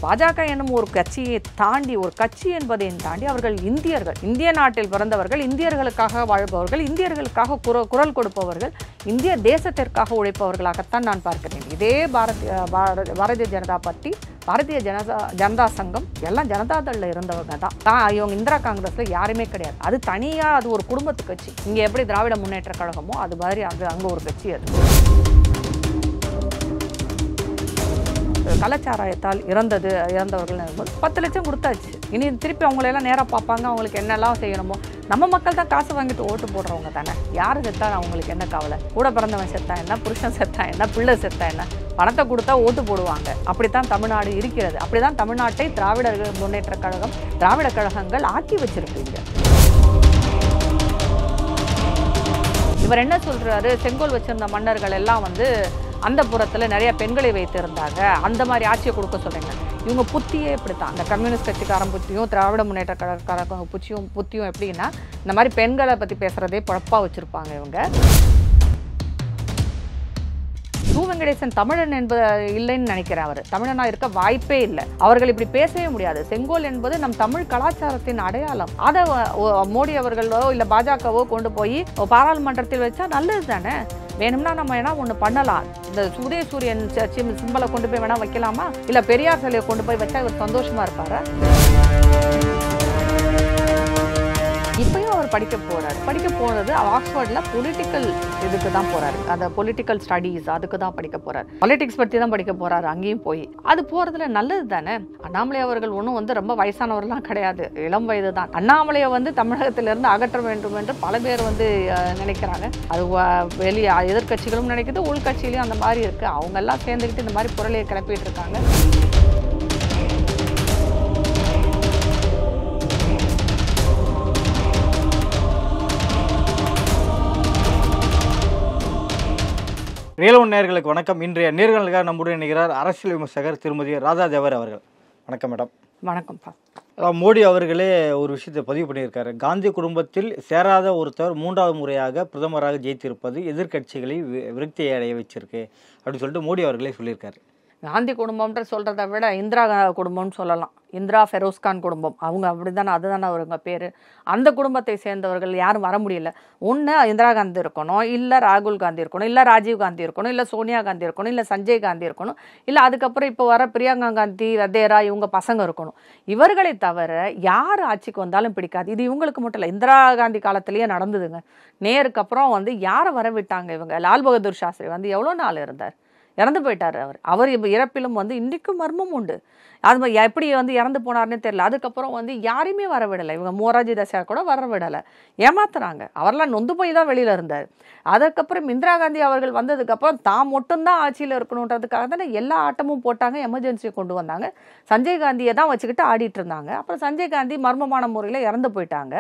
பாஜக என்னும் ஒரு கட்சியை தாண்டி, ஒரு கட்சி என்பதையும் தாண்டி அவர்கள் இந்தியர்கள், இந்திய நாட்டில் பிறந்தவர்கள், இந்தியர்களுக்காக வாழ்பவர்கள், இந்தியர்களுக்காக குரல் கொடுப்பவர்கள், இந்திய தேசத்திற்காக உழைப்பவர்களாகத்தான் நான் பார்க்கிறேன். இதே பாரதிய ஜனதா பார்ட்டி, பாரதிய ஜனதா சங்கம் எல்லாம் ஜனதாதளில் இருந்தவங்க தான். இவங்க இந்திரா காங்கிரஸில் யாருமே கிடையாது. அது தனியாக, அது ஒரு குடும்பத்து கட்சி. இங்கே எப்படி திராவிட முன்னேற்ற கழகமோ அது மாதிரி அங்கே ஒரு கட்சி. அது கள்ளச்சாராயத்தால் இறந்தவர்கள் 10 லட்சம் கொடுத்தாச்சு. இனி திருப்பி அவங்களெல்லாம் நேராக பார்ப்பாங்க. அவங்களுக்கு என்னெல்லாம் செய்யணுமோ, நம்ம மக்கள் தான் காசு வாங்கிட்டு ஓட்டு போடுறவங்க தானே. யார் செத்தா அவங்களுக்கு என்ன கவலை? கூட பிறந்தவன் செத்தா என்ன, புருஷன் செத்தா என்ன, பிள்ளை செத்தா என்ன, பணத்தை கொடுத்தா ஓட்டு போடுவாங்க. அப்படித்தான் தமிழ்நாடு இருக்கிறது. அப்படிதான் தமிழ்நாட்டை திராவிட முன்னேற்ற கழகம், திராவிட கழகங்கள் ஆக்கி வச்சிருக்கீங்க. இவர் என்ன சொல்றாரு, செங்கோல் வச்சிருந்த மன்னர்கள் எல்லாம் அந்த புறத்தில் நிறைய பெண்களை வைத்திருந்தாங்க, அந்த மாதிரி ஆட்சியை கொடுக்க சொல்கிறீங்க. இவங்க புத்தியே இப்படித்தான். அந்த கம்யூனிஸ்ட் கட்சிக்காரன் புத்தியும் திராவிட முன்னேற்ற கழகக்காரங்க புத்தியும் எப்படின்னா, இந்த மாதிரி பெண்களை பற்றி பேசுகிறதே பொழப்பாக வச்சுருப்பாங்க இவங்க. வெங்கடேசன் தமிழன் என்பது இல்லைன்னு நினைக்கிறேன். அவர் தமிழனா இருக்க வாய்ப்பே இல்லை. அவர்கள் இப்படி பேசவே முடியாது. செங்கோல் என்பது நம் தமிழ் கலாச்சாரத்தின் அடையாளம். அதை மோடி அவர்களோ இல்லை பாஜகவோ கொண்டு போய் பாராளுமன்றத்தில் வச்சா நல்லது தானே. வேணும்னா நம்ம என்ன ஒன்று பண்ணலாம். இந்த உதயசூரியன் சிம்பலை கொண்டு போய் வேணா வைக்கலாமா, இல்லை பெரியார் சிலையை கொண்டு போய் வச்சா இவர் சந்தோஷமா இருப்பாரா? இப்பயும் அவர் படிக்க போனது ஆக்ஸ்போர்டில் பொலிட்டிக்கல் இதுக்கு தான் போறாரு. அந்த பொலிட்டிக்கல் ஸ்டடீஸ் அதுக்கு தான் படிக்க போறாரு. பாலிடிக்ஸ் பற்றி தான் படிக்க போறாரு. அங்கேயும் போய் அது போறதுல நல்லது தானே. அண்ணாமலை அவர்கள் ஒன்றும் ரொம்ப வயசானவர்கள்லாம் கிடையாது, இளம் வயது தான். அண்ணாமலையை தமிழகத்திலிருந்து அகற்ற வேண்டும் என்று பல பேர் நினைக்கிறாங்க. அது வெளியே எதிர்கட்சிகளும் நினைக்குது, உள்கட்சியிலையும் அந்த மாதிரி இருக்கு. அவங்க எல்லாம் சேர்ந்துக்கிட்டு இந்த மாதிரி புரளியை கிளப்பிட்டு இருக்காங்க. ரியல் ஒன் நேயர்களுக்கு வணக்கம். இன்றைய நேர்களுக்காக நம்முடைய நிகழ்கிறார் அரசியல் விமர்சகர் திருமதி ராதா ஜவஹர் அவர்கள். வணக்கம் மேடம். வணக்கம்ப்பா. மோடி அவர்களே ஒரு விஷயத்தை பதிவு பண்ணியிருக்காரு. காந்தி குடும்பத்தில் சேராத ஒருத்தர் 3வது முறையாக பிரதமராக ஜெயித்திருப்பது எதிர்கட்சிகளை விரக்தியை அடைய வச்சிருக்கு அப்படின்னு சொல்லிட்டு மோடி அவர்களே சொல்லியிருக்காரு. காந்தி குடும்பம்ன்ற சொல்கிறத விட இந்திரா குடும்பம்னு சொல்லலாம். இந்திரா ஃபெரோஸ்கான் குடும்பம், அவங்க அப்படி தானே, அதுதானே அவருங்க பேர். அந்த குடும்பத்தை சேர்ந்தவர்கள் யாரும் வர முடியல. ஒன்று இந்திரா காந்தி இருக்கணும், இல்லை ராகுல் காந்தி இருக்கணும், இல்லை ராஜீவ் காந்தி இருக்கணும், இல்லை சோனியா காந்தி இருக்கணும், இல்லை சஞ்சய் காந்தி இருக்கணும், இல்லை அதுக்கப்புறம் இப்போ வர பிரியங்கா காந்தி, வதேரா, இவங்க பசங்க இருக்கணும். இவர்களை தவிர யார் ஆட்சிக்கு வந்தாலும் பிடிக்காது. இது இவங்களுக்கு மட்டும் இல்லை, இந்திரா காந்தி காலத்திலேயே நடந்ததுங்க. நேருக்கு அப்புறம் யாரை வரவிட்டாங்க இவங்க? லால் பகதூர் சாஸ்திரி எவ்வளோ நாள் இருந்தார், இறந்து போயிட்டார். அவர் இறப்பிலும் இன்றைக்கும் மர்மம் உண்டு. அது எப்படி இறந்து போனார்னே தெரியல. அதுக்கப்புறம் யாரையுமே வர விடலை. இவங்க மோராஜி தேசாய் கூட வர விடலை, ஏமாத்துறாங்க. அவரெல்லாம் நொந்து போய் தான் வெளியில் இருந்தார். அதுக்கப்புறம் இந்திரா காந்தி அவர்கள் வந்ததுக்கப்புறம் தான் மட்டும்தான் ஆட்சியில் இருக்கணுன்றதுக்காக தானே எல்லா ஆட்டமும் போட்டாங்க, எமர்ஜென்சியை கொண்டு வந்தாங்க. சஞ்சய் காந்தியை தான் வச்சுக்கிட்டு ஆடிட்டு இருந்தாங்க. அப்புறம் சஞ்சய் காந்தி மர்மமான முறையில் இறந்து போயிட்டாங்க.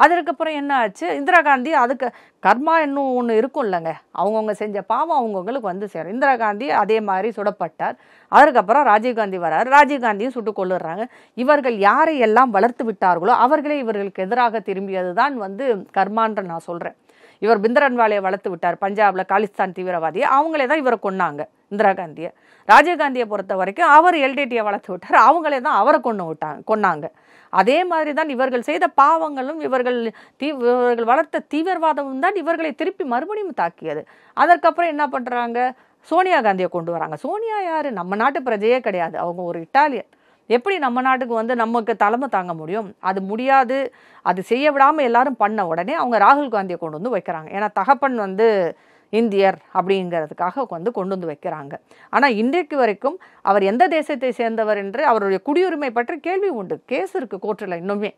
அதுக்கப்புறம் என்ன ஆச்சு, இந்திரா காந்தி அதுக்கு கர்மா இன்னும் ஒன்று இருக்கும் இல்லைங்க, அவங்கவுங்க செஞ்ச பாவம் அவங்கவுங்களுக்கு சேரும். இந்திரா காந்தி அதே மாதிரி சுடப்பட்டார். அதுக்கப்புறம் ராஜீவ்காந்தி வரார், ராஜீவ்காந்தியும் சுட்டு கொள்ளுறாங்க. இவர்கள் யாரை எல்லாம் வளர்த்து விட்டார்களோ அவர்களே இவர்களுக்கு எதிராக திரும்பியது தான் கர்மான்ற நான் சொல்கிறேன். இவர் பிந்தரன்வாலையை வளர்த்து விட்டார், பஞ்சாபில் காலிஸ்தான் தீவிரவாதியை, அவங்களே தான் இவரை கொன்னாங்க இந்திரா காந்தியை. ராஜீவ்காந்தியை பொறுத்த வரைக்கும் அவர் எல்டிடியை வளர்த்து விட்டார், அவங்களே தான் அவரை கொன்னாங்க. அதே மாதிரி தான் இவர்கள் செய்த பாவங்களும் இவர்கள் வளர்த்த தீவிரவாதமும் தான் இவர்களை திருப்பி மறுபடியும் தாக்கியது. அதற்கப்புறம் என்ன பண்ணுறாங்க, சோனியா காந்தியை கொண்டு வராங்க. சோனியா யார்? நம்ம நாட்டு பிரஜையே கிடையாது, அவங்க ஒரு இட்டாலியன். எப்படி நம்ம நாட்டுக்கு நமக்கு தலைமை தாங்க முடியும்? அது முடியாது. அது செய்ய விடாமல் எல்லாரும் பண்ண உடனே அவங்க ராகுல் காந்தியை கொண்டு வைக்கிறாங்க. ஏன்னா தகப்பன் இந்தியர் அப்படிங்கிறதுக்காக கொண்டு வைக்கிறாங்க. ஆனால் இன்றைக்கு வரைக்கும் அவர் எந்த தேசத்தை சேர்ந்தவர் என்று அவருடைய குடியுரிமை பற்றி கேள்வி உண்டு. கேஸ் இருக்குது கோர்ட்டில் இன்னுமே.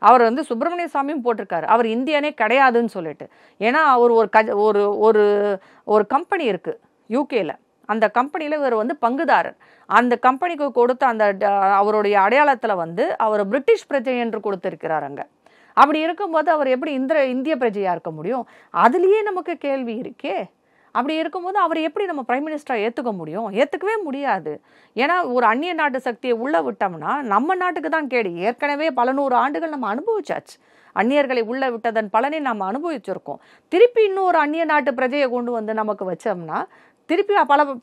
அவர் சுப்பிரமணிய சாமியும் போட்டிருக்காரு, அவர் இந்தியனே கிடையாதுன்னு சொல்லிட்டு. ஏன்னா அவர் ஒரு கம்பெனி இருக்குது யூகேல, அந்த கம்பெனியில் இவர் பங்குதாரர். அந்த கம்பெனிக்கு கொடுத்த அந்த அவருடைய அடையாளத்தில் அவர் பிரிட்டிஷ் பிரஜை என்று கொடுத்திருக்கிறார் அங்கே. அப்படி இருக்கும்போது அவர் எப்படி இந்திய பிரஜையாக இருக்க முடியும்? அதுலேயே நமக்கு கேள்வி இருக்கே. அப்படி இருக்கும்போது அவர் எப்படி நம்ம பிரைம் மினிஸ்டராக ஏற்றுக்க முடியும்? ஏற்றுக்கவே முடியாது. ஏன்னா ஒரு அந்நிய நாட்டு சக்தியை உள்ளே விட்டோம்னா நம்ம நாட்டுக்கு தான் கேடு. ஏற்கனவே பல 100 ஆண்டுகள் நம்ம அனுபவிச்சாச்சு. அந்நியர்களை உள்ளே விட்டதன் பலனை நம்ம அனுபவிச்சிருக்கோம். திருப்பி இன்னொரு அந்நிய நாட்டு பிரஜையை கொண்டு நமக்கு வச்சோம்னா திருப்பி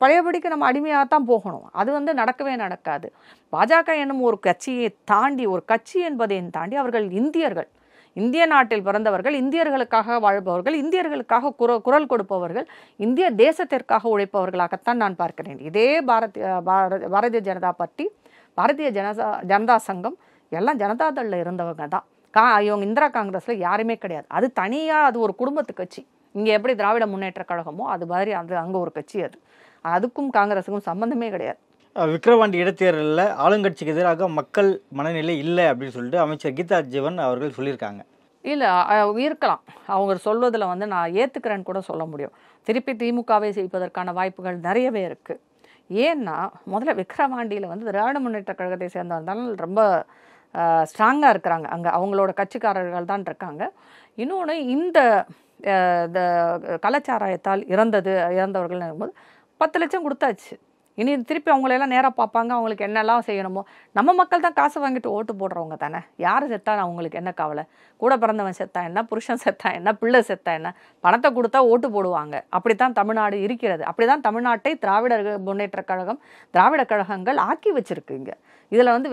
பழையபடிக்கு நம்ம அடிமையாக தான் போகணும். அது வந்து நடக்கவே நடக்காது. பாஜக என்னும் ஒரு கட்சியை தாண்டி, ஒரு கட்சி என்பதையும் தாண்டி அவர்கள் இந்தியர்கள், இந்திய நாட்டில் பிறந்தவர்கள், இந்தியர்களுக்காக வாழ்பவர்கள், இந்தியர்களுக்காக குரல் கொடுப்பவர்கள், இந்திய தேசத்திற்காக உழைப்பவர்களாகத்தான் நான் பார்க்கிறேன். இதே பாரதிய ஜனதா பார்ட்டி, பாரதிய ஜனதா சங்கம் எல்லாம் ஜனதாதளில் இருந்தவங்க தான். இவங்க இந்திரா காங்கிரஸில் யாருமே கிடையாது. அது தனியாக, அது ஒரு குடும்பத்து கட்சி. இங்கே எப்படி திராவிட முன்னேற்ற கழகமோ அது மாதிரி அங்கே ஒரு கட்சி. அதுக்கும் காங்கிரஸுக்கும் சம்பந்தமே கிடையாது. விக்கிரவாண்டி இடைத்தேர்தலில் ஆளுங்கட்சிக்கு எதிராக மக்கள் மனநிலை இல்லை அப்படின்னு சொல்லிட்டு அமைச்சர் கீதா ஜீவன் அவர்கள் சொல்லியிருக்காங்க. இல்லை, இருக்கலாம். அவங்க சொல்வதில் வந்து நான் ஏற்றுக்கிறேன்னு கூட சொல்ல முடியும். திருப்பி திமுகவை செய்வதற்கான வாய்ப்புகள் நிறையவே இருக்குது. ஏன்னா முதல்ல விக்கிரவாண்டியில் வந்து திராவிட முன்னேற்ற கழகத்தை சேர்ந்தவர்கள் ரொம்ப ஸ்ட்ராங்காக இருக்கிறாங்க. அங்கே அவங்களோட கட்சிக்காரர்கள் தான் இருக்காங்க. இன்னொன்று, இந்த கள்ளச்சாராயத்தால் இறந்தவர்கள் போது 10 லட்சம் கொடுத்தாச்சு. இனி திருப்பி அவங்களெல்லாம் நேராக பார்ப்பாங்க. அவங்களுக்கு என்னெல்லாம் செய்யணுமோ, நம்ம மக்கள் தான் காசு வாங்கிட்டு ஓட்டு போடுறவங்க தானே. யார் செத்தா அவங்களுக்கு என்ன கவலை? கூட பிறந்தவன் செத்தா என்ன, புருஷன் செத்தா என்ன, பிள்ளை செத்தா என்ன, பணத்தை கொடுத்தா ஓட்டு போடுவாங்க. அப்படித்தான் தமிழ்நாடு இருக்கிறது. அப்படிதான் தமிழ்நாட்டை திராவிட முன்னேற்ற கழகம், திராவிட கழகங்கள் ஆக்கி வச்சிருக்குங்க. இதில் வந்து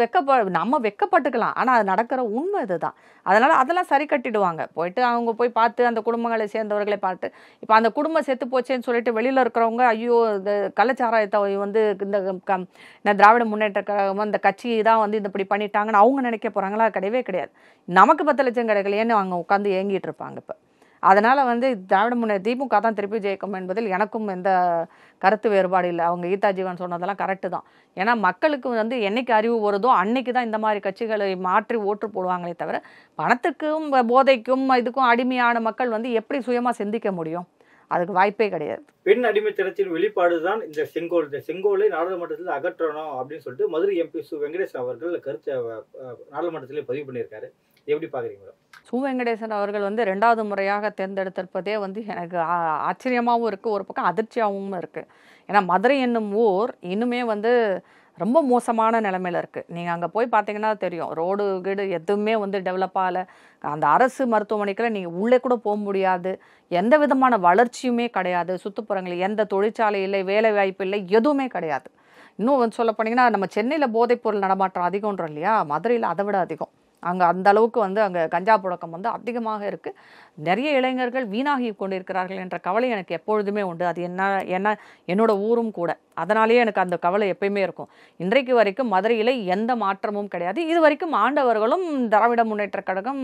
நம்ம வெக்கப்பட்டுக்கலாம், ஆனால் அது நடக்கிற உண்மை இதுதான். அதனால் அதெல்லாம் சரி கட்டிடுவாங்க. போயிட்டு அவங்க போய் பார்த்து அந்த குடும்பங்களை சேர்ந்தவர்களை பார்த்து, இப்போ அந்த குடும்பம் செத்து போச்சேன்னு சொல்லிட்டு வெளியில் இருக்கிறவங்க ஐயோ இந்த கள்ளச்சாராயத்தை வந்து இந்த திராவிட முன்னேற்ற கழகம் இந்த கட்சி தான் வந்து இப்படி பண்ணிட்டாங்கன்னு அவங்க நினைக்க போகிறாங்களா? கிடையவே கிடையாது. நமக்கு 10 லட்சம் கிடைக்கலையேன்னு அவங்க உட்காந்து ஏங்கிட்டு இருப்பாங்க. இப்போ அதனால் வந்து திராவிட முன்னேற்ற திமுக தான் திருப்பி ஜெயிக்கும் என்பதில் எனக்கும் எந்த கருத்து வேறுபாடு இல்லை. அவங்க கீதா ஜீவன் சொன்னதெல்லாம் கரெக்டு தான். ஏன்னா மக்களுக்கு வந்து என்னைக்கு அறிவு வருதோ அன்னைக்கு தான் இந்த மாதிரி கட்சிகளை மாற்றி ஓட்டு போடுவாங்களே தவிர, பணத்துக்கும் போதைக்கும் இதுக்கும் அடிமையான மக்கள் வந்து எப்படி சுயமாக சிந்திக்க முடியும்? அதுக்கு வாய்ப்பே கிடையாது. பெண் அடிமைத்தனத்தின் வெளிப்பாடு தான் இந்த செங்கோல். இந்த செங்கோலை நாடாளுமன்றத்தில் அகற்றணும் அப்படின்னு சொல்லிட்டு மதுரை எம்பி சு வெங்கடேசன் அவர்கள் கருத்தை நாடாளுமன்றத்திலே பதிவு பண்ணியிருக்காரு. எப்படி பார்க்குறீங்களா? சு வெங்கடேசன் அவர்கள் வந்து 2வது முறையாக தேர்ந்தெடுத்திருப்பதே வந்து எனக்கு ஆச்சரியமாகவும் இருக்குது, ஒரு பக்கம் அதிர்ச்சியாகவும் இருக்குது. ஏன்னா மதுரை என்னும் ஊர் இன்னுமே வந்து ரொம்ப மோசமான நிலைமையில் இருக்குது. நீங்கள் அங்கே போய் பார்த்தீங்கன்னா தெரியும், ரோடு கீடு எதுவுமே வந்து டெவலப் ஆகலை. அந்த அரசு மருத்துவமனைக்குள்ள நீங்கள் உள்ளே கூட போக முடியாது. எந்த விதமான வளர்ச்சியுமே கிடையாது. சுற்றுப்புறங்கள் எந்த தொழிற்சாலை இல்லை, வேலை வாய்ப்பு இல்லை, எதுவுமே கிடையாது. இன்னும் வந்து சொல்ல போனீங்கன்னா, நம்ம சென்னையில் போதைப்பொருள் நடமாட்டம் அதிகம்ன்றோம் இல்லையா, மதுரையில் அதை விட அதிகம். அங்கே அந்த அளவுக்கு வந்து அங்கே கஞ்சா புழக்கம் வந்து அதிகமாக இருக்குது. நிறைய இளைஞர்கள் வீணாகி கொண்டிருக்கிறார்கள் என்ற கவலை எனக்கு எப்பொழுதுமே உண்டு. அது என்ன என்னோட ஊரும் கூட. அதனாலேயே எனக்கு அந்த கவலை எப்பயுமே இருக்கும். இன்றைக்கு வரைக்கும் மதுரையில் எந்த மாற்றமும் கிடையாது. இது வரைக்கும் ஆண்டவர்களும் திராவிட முன்னேற்ற கழகம்,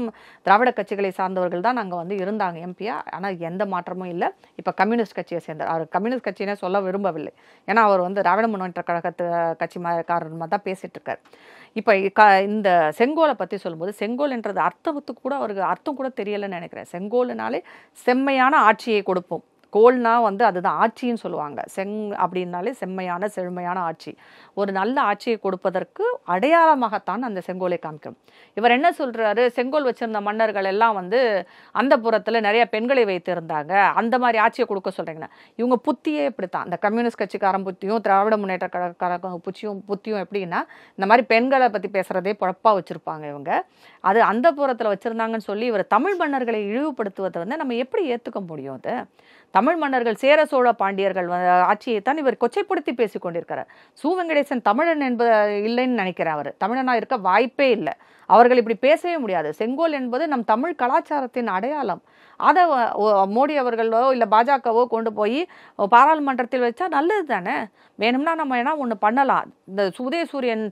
திராவிட கட்சிகளை சார்ந்தவர்கள் தான் அங்கே வந்து இருந்தாங்க எம்பியா. ஆனால் எந்த மாற்றமும் இல்லை. இப்போ கம்யூனிஸ்ட் கட்சியை சேர்ந்தார். அவர் கம்யூனிஸ்ட் கட்சினே சொல்ல விரும்பவில்லை. ஏன்னா அவர் வந்து திராவிட முன்னேற்ற கழகத்து கட்சிக்காரமாக தான் பேசிகிட்டு இருக்கார். இப்போ இந்த செங்கோலை பற்றி சொல்லும்போது, செங்கோல்ன்றது அர்த்தத்துக்கு கூட அவருக்கு அர்த்தம் கூட தெரியலைன்னு நினைக்கிறேன். செங்கோல்னாலே செம்மையான ஆட்சியை கொடுப்போம். கோல்னா வந்து அதுதான் ஆட்சின்னு சொல்லுவாங்க. அப்படின்னாலே செம்மையான செழுமையான ஆட்சி, ஒரு நல்ல ஆட்சியை கொடுப்பதற்கு அடையாளமாகத்தான் அந்த செங்கோலை காமிக்கும். இவர் என்ன சொல்றாரு, செங்கோல் வச்சிருந்த மன்னர்கள் எல்லாம் வந்து அந்த புறத்தில் நிறைய பெண்களை வைத்திருந்தாங்க, அந்த மாதிரி ஆட்சியை கொடுக்க சொல்றீங்கன்னா, இவங்க புத்தியே இப்படித்தான். இந்த கம்யூனிஸ்ட் கட்சிக்காரன் புத்தியும் திராவிட முன்னேற்ற கழக புத்தியும் எப்படின்னா, இந்த மாதிரி பெண்களை பற்றி பேசுறதே பொழப்பா வச்சிருப்பாங்க இவங்க. அது அந்த புறத்தில் வச்சிருந்தாங்கன்னு சொல்லி இவர் தமிழ் மன்னர்களை இழிவுபடுத்துவதை வந்து நம்ம எப்படி ஏற்றுக்க முடியும்? அது தமிழ் மன்னர்கள் சேர சோழ பாண்டியர்கள் ஆட்சியைத்தான் இவர் கொச்சைப்படுத்தி பேசிக் கொண்டிருக்கிறார். சு வெங்கடேசன் தமிழன் இல்லைன்னு நினைக்கிறார். அவர் தமிழனா இருக்க வாய்ப்பே இல்லை. அவர்கள் இப்படி பேசவே முடியாது. செங்கோல் என்பது நம் தமிழ் கலாச்சாரத்தின் அடையாளம். அதை மோடி அவர்களோ இல்லை பாஜகவோ கொண்டு போய் பாராளுமன்றத்தில் வச்சா நல்லது தானே. வேணும்னா நம்ம வேணா ஒன்று பண்ணலாம். இந்த உதயசூரியன்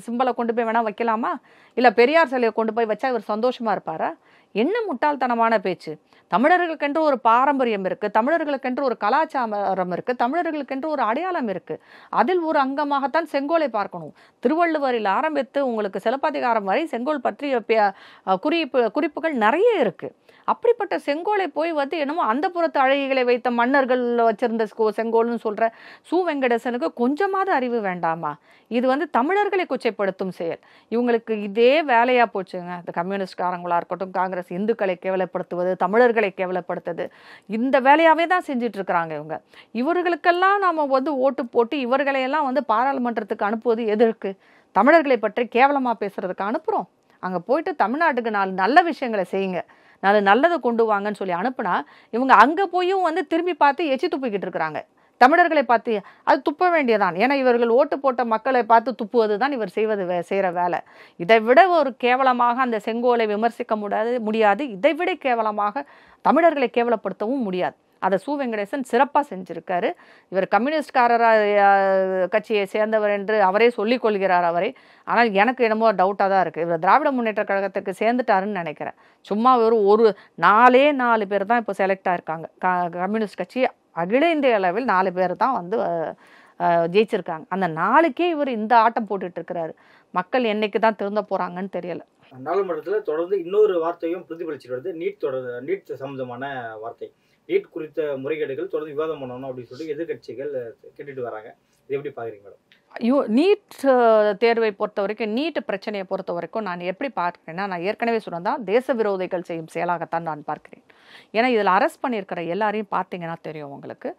சிம்பலை கொண்டு போய் வேணா வைக்கலாமா? இல்லை பெரியார் சிலையை கொண்டு போய் வச்சா இவர் சந்தோஷமா இருப்பாரா? என்ன முட்டாள்தனமான பேச்சு. தமிழர்களுக்கென்று ஒரு பாரம்பரியம் இருக்குது, தமிழர்களுக்கென்று ஒரு கலாச்சாரம் இருக்குது, தமிழர்களுக்கென்று ஒரு அடையாளம் இருக்குது. அதில் ஒரு அங்கமாகத்தான் செங்கோலை பார்க்கணும். திருவள்ளுவரில் ஆரம்பித்து உங்களுக்கு சிலப்பதிகாரம் வரை செங்கோல் பற்றிய குறிப்புகள் நிறைய இருக்குது. அப்படிப்பட்ட செங்கோலை போய் வந்து என்னமோ அந்த புறத்து அழகிகளை வைத்த மன்னர்கள் வச்சிருந்த செங்கோல்னு சொல்கிற சு வெங்கடேசனுக்கு கொஞ்சமாவது அறிவு வேண்டாமா? இது வந்து தமிழர்களை கொச்சைப்படுத்தும் செயல். இவங்களுக்கு இதே வேலையாக போச்சுங்க. இந்த கம்யூனிஸ்ட்காரங்களாக இருக்கட்டும், காங்கிரஸ் இந்துக்களை கேவலப்படுத்துவது, தமிழர்களை கேவலப்படுத்துது, இந்த வேலையாகவே தான் செஞ்சுட்டு இருக்கிறாங்க இவங்க. இவர்களுக்கெல்லாம் நாம் வந்து ஓட்டு போட்டு இவர்களையெல்லாம் வந்து பாராளுமன்றத்துக்கு அனுப்புவது எதற்கு? தமிழர்களை பற்றி கேவலமாக பேசுறதுக்கு அனுப்புகிறோம். அங்கே போயிட்டு தமிழ்நாட்டுக்கு 4 நல்ல விஷயங்களை செய்யுங்க, நல்லதை கொண்டு வாங்கன்னு சொல்லி அனுப்புனா, இவங்க அங்கே போயும் வந்து திரும்பி பார்த்து எச்சி துப்பிக்கிட்டு இருக்கிறாங்க. தமிழர்களை பார்த்து அது துப்ப வேண்டியதான். ஏன்னா இவர்கள் ஓட்டு போட்ட மக்களை பார்த்து துப்புவது தான் இவர் செய்கிற வேலை. இதை விட ஒரு கேவலமாக அந்த செங்கோலை விமர்சிக்க முடியாது. இதை விட கேவலமாக தமிழர்களை கேவலப்படுத்தவும் முடியாது. அதை சு. வெங்கடேசன் சிறப்பாக செஞ்சுருக்காரு. இவர் கட்சியை சேர்ந்தவர் என்று அவரே சொல்லிக் கொள்கிறார் அவரை. ஆனால் எனக்கு என்னமோ டவுட்டாக தான் இருக்குது. இவர் திராவிட முன்னேற்ற கழகத்துக்கு சேர்ந்துட்டாருன்னு நினைக்கிறேன். சும்மா ஒரு 4 பேர் தான் இப்போ செலக்ட் ஆகிருக்காங்க. கம்யூனிஸ்ட் கட்சி அகில இந்திய அளவில் 4 பேர் தான் வந்து ஜெயிச்சிருக்காங்க. அந்த 4க்கே இவர் இந்த ஆட்டம் போட்டுட்டு இருக்கிறாரு. மக்கள் என்னைக்கு தான் திருந்த போகிறாங்கன்னு தெரியல. நாடாளுமன்றத்தில் தொடர்ந்து இன்னொரு வார்த்தையும் பிரதிபலிச்சுட்டு வருது. நீட் சம்பந்தமான வார்த்தை. நீட் குறித்த முறைகேடுகள் தொடர்ந்து விவாதம் பண்ணணும் அப்படின்னு சொல்லிட்டு எதிர்கட்சிகள் கேட்டுட்டு வராங்க. இது எப்படி பார்க்குறீங்க மேடம்? நீட் தேர்வை பொறுத்த வரைக்கும், நீட் பிரச்சனையை பொறுத்த வரைக்கும் நான் எப்படி பார்க்குறேன்னா, நான் ஏற்கனவே சொன்னதான் தேச விரோதிகள் செய்யும் செயலாகத்தான் நான் பார்க்கிறேன். ஏன்னா இதில் அரெஸ்ட் பண்ணியிருக்கிற எல்லாரையும் பார்த்தீங்கன்னா தெரியும் உங்களுக்கு.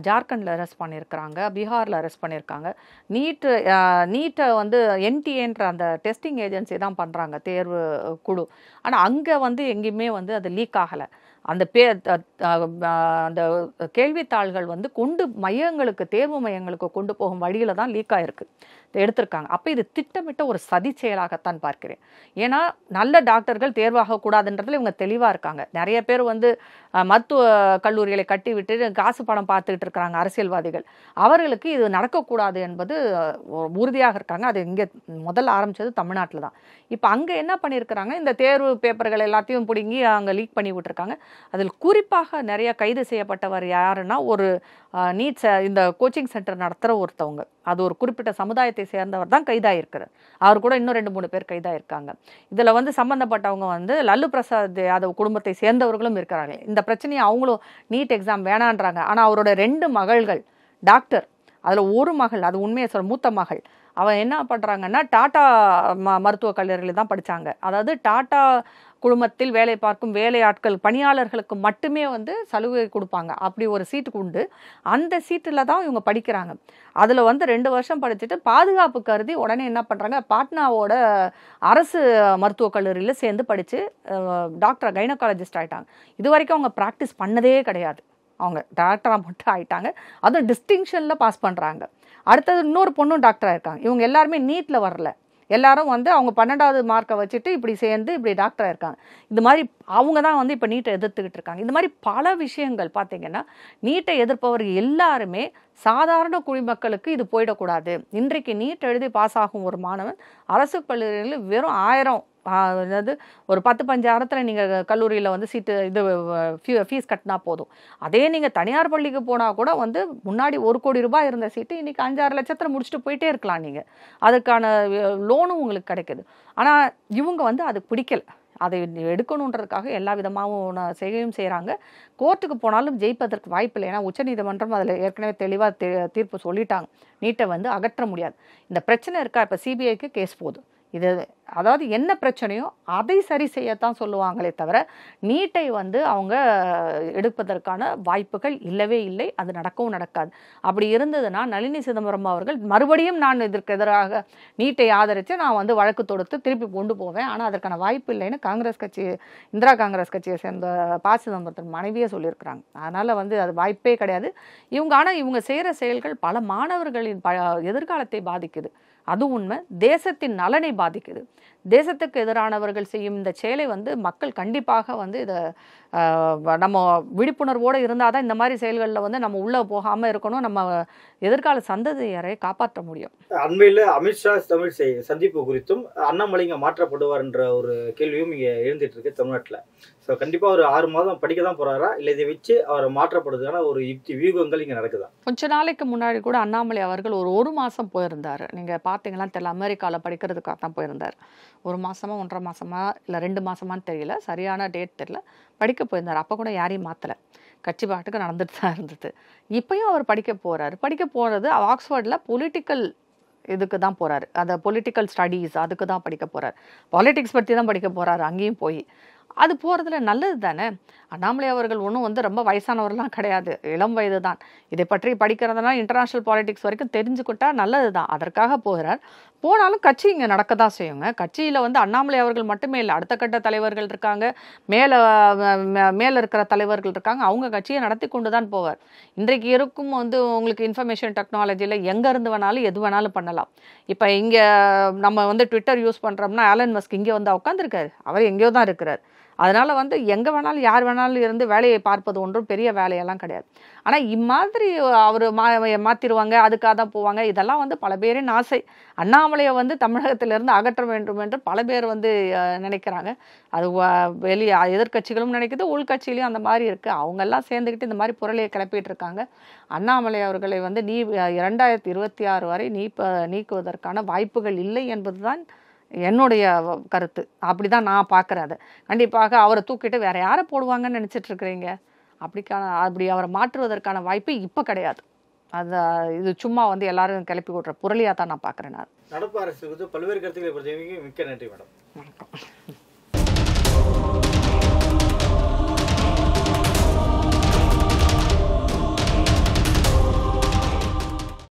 ஜார்க்கண்டில் அரெஸ்ட் பண்ணியிருக்கிறாங்க, பீகாரில் அரெஸ்ட் பண்ணியிருக்காங்க. நீட்டை வந்து என்டிஏன்ற அந்த டெஸ்டிங் ஏஜென்சி தான் பண்ணுறாங்க, தேர்வு குழு. ஆனால் அங்கே வந்து எங்கேயுமே வந்து அது லீக் ஆகலை. அந்த அந்த கேள்வித்தாள்கள் வந்து தேர்வு மையங்களுக்கு கொண்டு போகும் வழியில் தான் லீக் ஆகிருக்கு, எடுத்திருக்காங்க. அப்போ இது திட்டமிட்ட ஒரு சதி செயலாகத்தான் பார்க்கிறேன். ஏன்னா நல்ல டாக்டர்கள் தேர்வாகக்கூடாதுன்றதுல இவங்க தெளிவாக இருக்காங்க. நிறைய பேர் வந்து மருத்துவ கல்லூரிகளை கட்டி விட்டு காசு பணம் பார்த்துக்கிட்டு இருக்கிறாங்க அரசியல்வாதிகள். அவர்களுக்கு இது நடக்கக்கூடாது என்பது உறுதியாக இருக்காங்க. அது இங்கே முதல்ல ஆரம்பித்தது தமிழ்நாட்டில் தான். இப்போ அங்கே என்ன பண்ணியிருக்கிறாங்க, இந்த தேர்வு பேப்பர்கள் எல்லாத்தையும் பிடுங்கி அங்கே லீக் பண்ணி விட்டுருக்காங்க. அதில் குறிப்பாக நிறைய கைது செய்யப்பட்டவர் யாருன்னா, ஒரு இந்த கோச்சிங் சென்டர் நடத்துகிற ஒருத்தவங்க. அது ஒரு குறிப்பிட்ட சமுதாயத்தை சேர்ந்தவர் தான் கைதாகிருக்கிறார். அவர் கூட இன்னும் 2-3 பேர் கைதாகிருக்காங்க. இதில் வந்து சம்மந்தப்பட்டவங்க வந்து லல்லு பிரசாத் யாதவ் குடும்பத்தை சேர்ந்தவர்களும் இருக்கிறாங்க. இந்த பிரச்சனையை அவங்களும் நீட் எக்ஸாம் வேணான்றாங்க. ஆனால் அவரோட 2 மகள்கள் டாக்டர். அதில் ஒரு மகள், அது உண்மையை சொல்ல மூத்த மகள், அவன் என்ன பண்ணுறாங்கன்னா டாட்டா மருத்துவக் கல்லூரியில் தான் படித்தாங்க. அதாவது டாட்டா குழுமத்தில் வேலை பார்க்கும் வேலையாட்கள் பணியாளர்களுக்கு மட்டுமே வந்து சலுகை கொடுப்பாங்க. அப்படி ஒரு சீட்டுக்கு உண்டு. அந்த சீட்டில் தான் இவங்க படிக்கிறாங்க. அதில் வந்து 2 வருஷம் படிச்சுட்டு பாதுகாப்பு கருதி உடனே என்ன பண்ணுறாங்க, பாட்னாவோட அரசு மருத்துவக் கல்லூரியில் சேர்ந்து படித்து டாக்டர் கைனகாலஜிஸ்ட் ஆகிட்டாங்க. இது வரைக்கும் அவங்க ப்ராக்டிஸ் பண்ணதே கிடையாது. அவங்க டாக்டராக மட்டும் ஆகிட்டாங்க. அதுவும் டிஸ்டிங்ஷனில் பாஸ் பண்ணுறாங்க. அடுத்தது இன்னொரு பொண்ணும் டாக்டராக இருக்காங்க. இவங்க எல்லாருமே நீட்டில் வரல. எல்லாரும் வந்து அவங்க 12வது மார்க்கை வச்சுட்டு இப்படி சேர்ந்து இப்படி டாக்டராக இருக்காங்க. இது மாதிரி அவங்க தான் வந்து இப்போ நீட்டை எதிர்த்துக்கிட்டு இருக்காங்க. இந்த மாதிரி பல விஷயங்கள் பார்த்தீங்கன்னா, நீட்டை எதிர்ப்பவர்கள் எல்லாருமே சாதாரண குடிமக்களுக்கு இது போயிடக்கூடாது. இன்றைக்கு நீட் எழுதி பாஸ் ஆகும் ஒரு மாணவன் அரசு பள்ளிகளில் வெறும் 1000, அதாவது ஒரு 10-15 நீங்கள் கல்லூரியில் வந்து ஃபீஸ் கட்டினா போதும். அதே நீங்கள் தனியார் பள்ளிக்கு போனால் கூட வந்து முன்னாடி 1 கோடி ரூபாய் இருந்த சீட்டு இன்றைக்கி 5-6 லட்சத்தில் முடிச்சுட்டு போயிட்டே இருக்கலாம். நீங்கள் அதுக்கான லோனும் உங்களுக்கு கிடைக்குது. ஆனால் இவங்க வந்து அது பிடிக்கல. அதை எடுக்கணுன்றதுக்காக எல்லா விதமாகவும் செய்கையும் செய்கிறாங்க. கோர்ட்டுக்கு போனாலும் ஜெயிப்பதற்கு வாய்ப்பு இல்லை. ஏன்னா உச்சநீதிமன்றம் அதில் ஏற்கனவே தெளிவாக தீர்ப்பு சொல்லிட்டாங்க. நீட்டை வந்து அகற்ற முடியாது. இந்த பிரச்சனை இருக்கா, இப்போ சிபிஐக்கு கேஸ் போகுது. இது அதாவது என்ன பிரச்சனையோ அதை சரி செய்யத்தான் சொல்லுவாங்களே தவிர நீட்டை வந்து அவங்க எடுப்பதற்கான வாய்ப்புகள் இல்லவே இல்லை. அது நடக்கவும் நடக்காது. அப்படி இருந்ததுன்னா நளினி சிதம்பரம் அவர்கள் மறுபடியும் நான் இதற்கு எதிராக நீட்டை ஆதரித்து நான் வந்து வழக்கு தொடுத்து திருப்பி கொண்டு போவேன். ஆனால் அதற்கான வாய்ப்பு இல்லைன்னு இந்திரா காங்கிரஸ் கட்சியை சேர்ந்த ப. சிதம்பரத்தின் மனைவியே சொல்லியிருக்கிறாங்க. அதனால் வந்து அது வாய்ப்பே கிடையாது. இவங்க செய்கிற செயல்கள் பல மாணவர்களின் எதிர்காலத்தை பாதிக்குது. அது உண்மை. தேசத்தின் நலனை பாதிக்குது. தேசத்துக்கு எதிரானவர்கள் செய்யும் இந்த செயலை வந்து மக்கள் கண்டிப்பாக வந்து இதை நம்ம விழிப்புணர்வோடு இருந்தால் தான் இந்த மாதிரி செயல்களில் வந்து நம்ம உள்ளே போகாமல் இருக்கணும். நம்ம எதிர்கால சந்ததியரை காப்பாற்ற முடியும். அண்மையில் அமித்ஷா தமிழ் சந்திப்பு குறித்தும் அண்ணாமலை இங்கே மாற்றப்படுவார் என்ற ஒரு கேள்வியும் இங்கே எழுந்துட்டு இருக்கு தமிழ்நாட்டில். ஸோ கண்டிப்பாக ஒரு 6 மாதம் படிக்க தான் போகிறாரா, இல்லை இதை வச்சு அவர் மாற்றப்படுறதுக்கான ஒரு வியூகங்கள் இங்கே நடக்குதா? கொஞ்ச நாளைக்கு முன்னாடி கூட அண்ணாமலை அவர்கள் ஒரு மாதம் போயிருந்தார். நீங்கள் பார்த்தீங்கன்னா தெரியல, அமெரிக்காவில் படிக்கிறதுக்காக தான் போயிருந்தார். 1 மாதமா 1.5 மாதமா இல்லை 2 மாதமானு தெரியல, சரியான டேட் தெரியல, படிக்க போயிருந்தார். அப்போ கூட யாரையும் மாற்றலை, கட்சி பாட்டுக்கு நடந்துட்டு தான் இருந்தது. இப்பயும் அவர் படிக்க போகிறாரு. படிக்க போகிறது ஆக்ஸ்ஃபோர்டில் பொலிட்டிக்கல் இதுக்கு தான் போகிறாரு. அந்த பொலிட்டிக்கல் ஸ்டடீஸ் அதுக்கு தான் படிக்க போகிறார். பாலிட்டிக்ஸ் பற்றி தான் படிக்க போகிறாரு. அங்கேயும் போய் அது போகிறதுல நல்லது தானே. அண்ணாமலை அவர்கள் ஒன்றும் வந்து ரொம்ப வயசானவர்லாம் கிடையாது, இளம் வயது தான். இதை பற்றி படிக்கிறதுனா இன்டர்நேஷ்னல் பாலிட்டிக்ஸ் வரைக்கும் தெரிஞ்சுக்கிட்டா நல்லது தான். அதற்காக போகிறார். போனாலும் கட்சி இங்கே நடக்க தான் செய்யுங்க. கட்சியில் வந்து அண்ணாமலை அவர்கள் மட்டுமே இல்லை, அடுத்த கட்ட தலைவர்கள் இருக்காங்க, மேலே இருக்கிற தலைவர்கள் இருக்காங்க. அவங்க கட்சியை நடத்தி கொண்டு தான் போவார். இன்றைக்கு இருக்கும் வந்து உங்களுக்கு இன்ஃபர்மேஷன் டெக்னாலஜியில் எங்கே இருந்து வேணாலும் எது வேணாலும் பண்ணலாம். இப்போ இங்கே நம்ம வந்து ட்விட்டர் யூஸ் பண்ணுறோம்னா ஆலன் மஸ்க் இங்கே வந்து உட்காந்துருக்காரு, அவர் எங்கேயோ தான் இருக்கிறார். அதனால் வந்து எங்கே வேணாலும் யார் வேணாலும் இருந்து வேலையை பார்ப்பது ஒன்றும் பெரிய வேலையெல்லாம் கிடையாது. ஆனால் இம்மாதிரி அவர் மாற்றிடுவாங்க, அதுக்காக தான் போவாங்க. இதெல்லாம் வந்து பல பேரின் ஆசை. அண்ணாமலையை வந்து தமிழகத்திலிருந்து அகற்ற வேண்டும் என்று பல பேர் வந்து நினைக்கிறாங்க. அது வெளியே எதிர்க்கட்சிகளும் நினைக்குது, உள்கட்சியிலையும் அந்த மாதிரி இருக்குது. அவங்கெல்லாம் சேர்ந்துக்கிட்டு இந்த மாதிரி புரளியை கிளப்பிட்டு இருக்காங்க. அண்ணாமலை அவர்களை வந்து 2026 வரை நீக்குவதற்கான வாய்ப்புகள் இல்லை என்பது தான் என்னுடைய கருத்து. அப்படி தான் நான் பார்க்குறேன். அதை கண்டிப்பாக அவரை தூக்கிட்டு வேற யாரை போடுவாங்கன்னு நினச்சிட்டு இருக்கிறீங்க? அப்படி அவரை மாற்றுவதற்கான வாய்ப்பு இப்போ கிடையாது. இது சும்மா வந்து எல்லாரும் கிளப்பி விடுற புரளியாக தான் நான் பார்க்குறேன். நான் நடப்பு அரசு பல்வேறு கருத்துக்களை பொறுத்தவரைக்கும் மிக்க நன்றி மேடம். வணக்கம்.